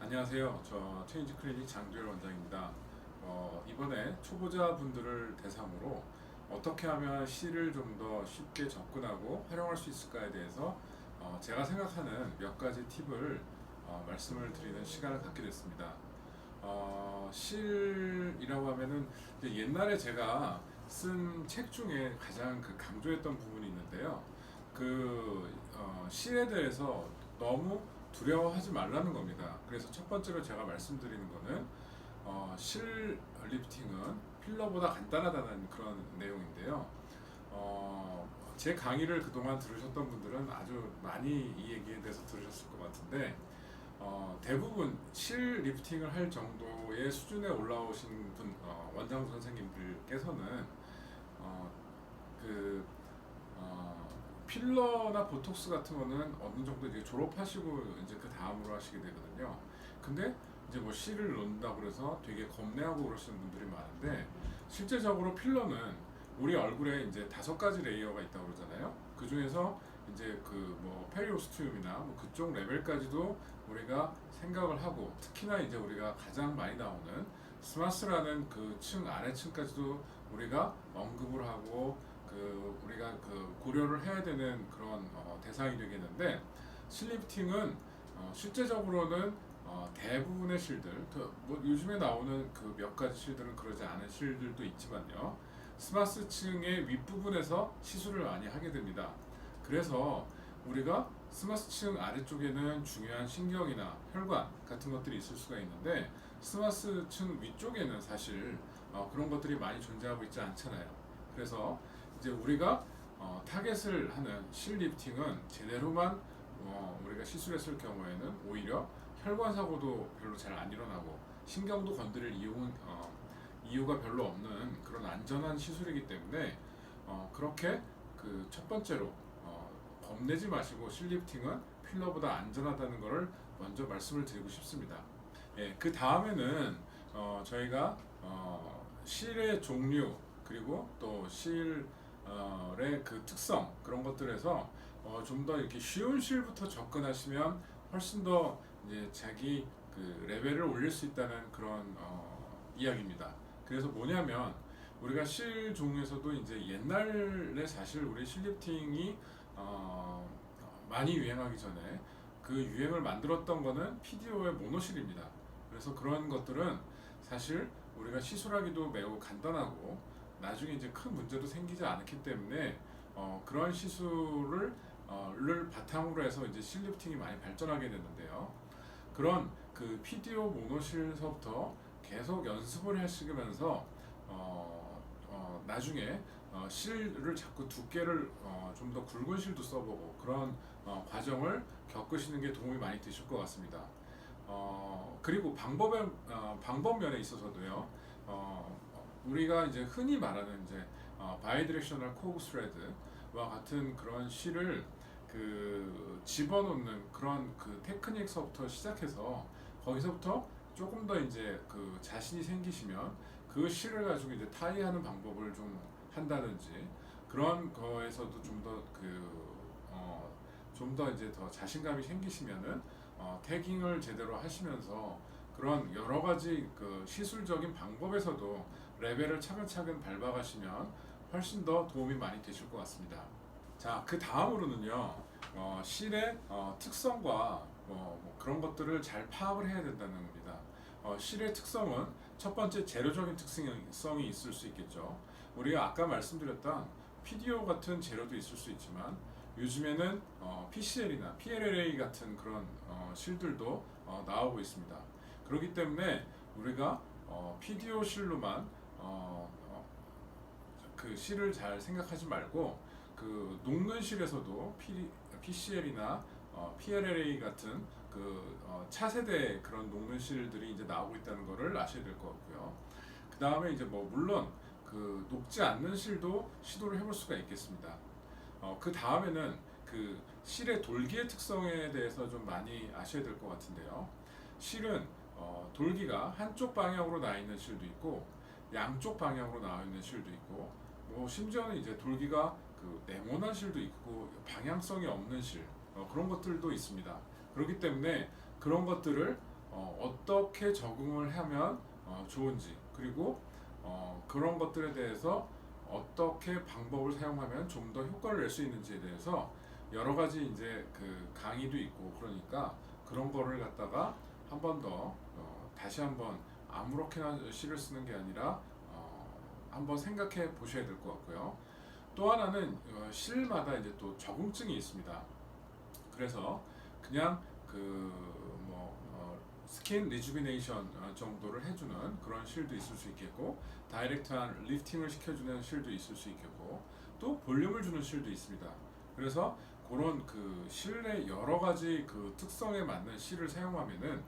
안녕하세요. 저 체인지 클리닉 장두열 원장입니다. 이번에 초보자분들을 대상으로 어떻게 하면 C를 좀 더 쉽게 접근하고 활용할 수 있을까에 대해서 제가 생각하는 몇 가지 팁을 말씀을 드리는 시간을 갖게 됐습니다. C이라고 하면은 이제 옛날에 제가 쓴 책 중에 가장 강조했던 부분이 있는데요. C에 대해서 너무 두려워하지 말라는 겁니다. 그래서 첫 번째로 제가 말씀드리는 거는 실 리프팅은 필러보다 간단하다는 그런 내용인데요. 제 강의를 그동안 들으셨던 분들은 아주 많이 이 얘기에 대해서 들으셨을 것 같은데 대부분 실 리프팅을 할 정도의 수준에 올라오신 분, 원장 선생님들께서는 어, 그 필러나 보톡스 같은 거는 어느 정도 이제 졸업하시고 이제 그 다음으로 하시게 되거든요. 근데 이제 뭐 실을 놓는다고 그래서 되게 겁내하고 그러시는 분들이 많은데 실제적으로 필러는 우리 얼굴에 이제 5가지 레이어가 있다고 그러잖아요. 그 중에서 이제 그 뭐 페리오스티움이나 뭐 그쪽 레벨까지도 우리가 생각을 하고 특히나 이제 우리가 가장 많이 나오는 스마스라는 그 층 아래층까지도 우리가 언급을 하고 우리가 고려를 해야 되는 그런 대상이 되겠는데 실리프팅은 실제적으로는 대부분의 실들 뭐 요즘에 나오는 그 몇 가지 실들은 그러지 않은 실들도 있지만요. 스마스층의 윗부분에서 시술을 많이 하게 됩니다. 그래서 우리가 스마스층 아래쪽에는 중요한 신경이나 혈관 같은 것들이 있을 수가 있는데 스마스층 위쪽에는 사실 그런 것들이 많이 존재하고 있지 않잖아요. 그래서 이제 우리가 타겟을 하는 실 리프팅은 제대로만 우리가 시술했을 경우에는 오히려 혈관 사고도 별로 잘 안 일어나고 신경도 건드릴 이유가 별로 없는 그런 안전한 시술이기 때문에 그렇게 그 첫 번째로 겁내지 마시고 실 리프팅은 필러보다 안전하다는 것을 먼저 말씀을 드리고 싶습니다. 예, 그 다음에는 저희가 실의 종류 그리고 또 실의 그 특성 그런 것들에서 좀 더 이렇게 쉬운 실부터 접근하시면 훨씬 더 이제 자기 그 레벨을 올릴 수 있다는 그런 이야기입니다. 그래서 뭐냐면 우리가 실 종류에서도 이제 옛날에 사실 우리 실 리프팅이 많이 유행하기 전에 그 유행을 만들었던 거는 PDO의 모노실입니다. 그래서 그런 것들은 사실 우리가 시술하기도 매우 간단하고 나중에 이제 큰 문제도 생기지 않기 때문에 그런 시술을 를 바탕으로 해서 이제 실리프팅이 많이 발전하게 됐는데요. 그런 그 PDO 모노실서부터 계속 연습을 하시면서 나중에 실을 자꾸 두께를 좀 더 굵은 실도 써보고 그런 과정을 겪으시는 게 도움이 많이 되실 것 같습니다. 그리고 방법 면에 있어서도요. 우리가 이제 흔히 말하는 이제 바이디렉셔널 코그 스레드와 같은 그런 실을 그 집어넣는 그런 그 테크닉서부터 시작해서 거기서부터 조금 더 이제 그 자신이 생기시면 그 실을 가지고 이제 타이하는 방법을 좀 한다든지 그런 거에서도 좀 더 이제 더 자신감이 생기시면은 태깅을 제대로 하시면서 그런 여러 가지 그 시술적인 방법에서도 레벨을 차근차근 밟아가시면 훨씬 더 도움이 많이 되실 것 같습니다. 자, 그 다음으로는요, 실의 특성과 뭐 그런 것들을 잘 파악을 해야 된다는 겁니다. 실의 특성은 첫 번째 재료적인 특성이 있을 수 있겠죠. 우리가 아까 말씀드렸던 PDO 같은 재료도 있을 수 있지만 요즘에는 PCL이나 PLLA 같은 그런 실들도 나오고 있습니다. 그렇기 때문에 우리가 PDO 실로만 그 실을 잘 생각하지 말고 그 녹는 실에서도 PCL이나 PLLA 같은 차세대 그런 녹는 실들이 이제 나오고 있다는 것을 아셔야 될 것 같고요. 그 다음에 이제 뭐 물론 그 녹지 않는 실도 시도를 해볼 수가 있겠습니다. 그 다음에는 그 실의 돌기의 특성에 대해서 좀 많이 아셔야 될 것 같은데요. 실은 돌기가 한쪽 방향으로 나 있는 실도 있고 양쪽 방향으로 나와 있는 실도 있고 뭐 심지어는 이제 돌기가 그 네모난 실도 있고 방향성이 없는 실 그런 것들도 있습니다. 그렇기 때문에 그런 것들을 어떻게 적응을 하면 좋은지, 그리고 그런 것들에 대해서 어떻게 방법을 사용하면 좀 더 효과를 낼 수 있는지에 대해서 여러 가지 이제 그 강의도 있고, 그러니까 그런 거를 갖다가 한 번 더 다시 한번 아무렇게나 시를 쓰는 게 아니라 한번 생각해 보셔야 될 것 같고요. 또 하나는 시마다 이제 또 적응증이 있습니다. 그래서 그냥 스킨 리주비네이션 정도를 해주는 그런 실도 있을 수 있겠고, 다이렉트한 리프팅을 시켜주는 실도 있을 수 있겠고, 또 볼륨을 주는 실도 있습니다. 그래서 그런 그 실의 여러 가지 그 특성에 맞는 실을 사용하면은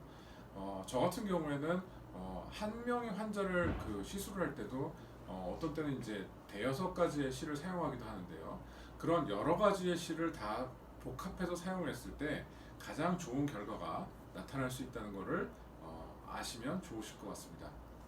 저 같은 경우에는 한 명의 환자를 그 시술을 할 때도 어떤 때는 이제 대여섯 가지의 실을 사용하기도 하는데요. 그런 여러 가지의 실을 다 복합해서 사용을 했을 때 가장 좋은 결과가 나타날 수 있다는 것을 아시면 좋으실 것 같습니다.